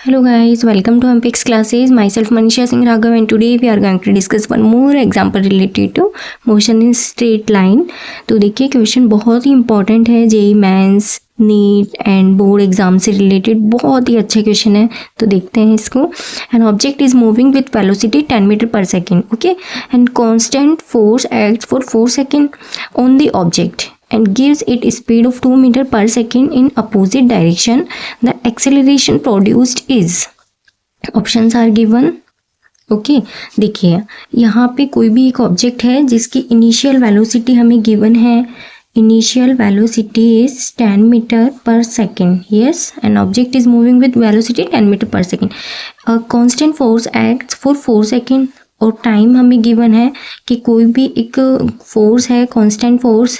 Hello guys, welcome to MPX classes. Myself Manisha Singh Raghav and today we are going to discuss one more example related to motion in straight line. तो देखिए question बहुत ही important है, JEE mains, NEET and board exam से related बहुत ही अच्छा question है. तो देखते हैं इसको. An object is moving with velocity 10 metre पर second. Okay, and constant force act for 4 second on the object and gives it a speed of 2 meter per second in opposite direction. The acceleration produced is, options are given. Okay देखिए यहाँ पे कोई भी एक object है जिसकी initial velocity हमें given है. इनिशियल वेलोसिटी इज 10 मीटर पर second. Yes, an object is moving with velocity 10 metre पर second. Constant force acts for 4 second और टाइम हमें गिवन है कि कोई भी एक फोर्स है, कांस्टेंट फोर्स,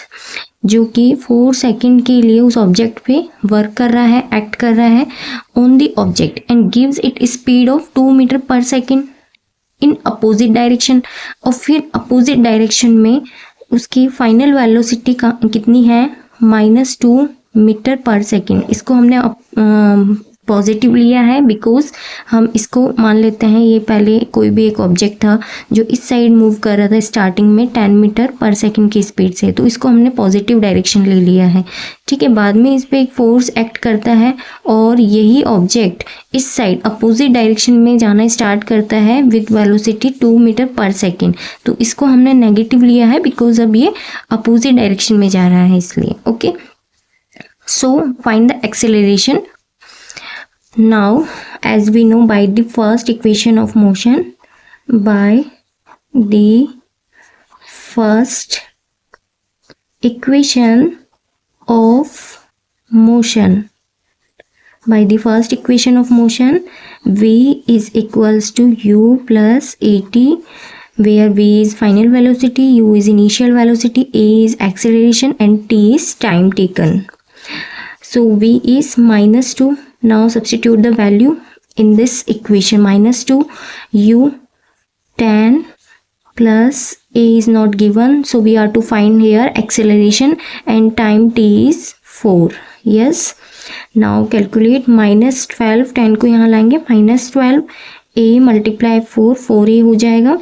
जो कि 4 सेकेंड के लिए उस ऑब्जेक्ट पे वर्क कर रहा है, एक्ट कर रहा है on the object and gives it speed of 2 metre पर सेकेंड इन अपोजिट डायरेक्शन. और फिर अपोजिट डायरेक्शन में उसकी फाइनल वेलोसिटी का कितनी है, -2 मीटर पर सेकेंड. इसको हमने पॉजिटिव लिया है बिकॉज हम इसको मान लेते हैं ये पहले कोई भी एक ऑब्जेक्ट था जो इस साइड मूव कर रहा था स्टार्टिंग में 10 मीटर पर सेकेंड की स्पीड से, तो इसको हमने पॉजिटिव डायरेक्शन ले लिया है. ठीक है, बाद में इस पर एक फोर्स एक्ट करता है और यही ऑब्जेक्ट इस साइड अपोजिट डायरेक्शन में जाना स्टार्ट करता है विद वेलोसिटी 2 मीटर पर सेकेंड. तो इसको हमने नेगेटिव लिया है बिकॉज अब ये अपोजिट डायरेक्शन में जा रहा है इसलिए. Okay, so find the acceleration. Now, as we know by the first equation of motion, by the first equation of motion, V is equals to U plus AT, where V is final velocity, U is initial velocity, A is acceleration and T is time taken. So V is -2. Now substitute the value in this equation. -2 U 10 plus A is not given, so we are to find here acceleration and time T is 4. Yes, now calculate -12. 10 को यहाँ लाएंगे, -12 A multiply 4, 4A हो जाएगा.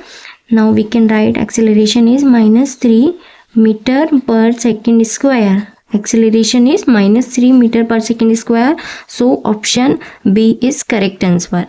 Now we can write acceleration is -3 meter per second square. Acceleration is -3 meter per second square. So option B is correct answer.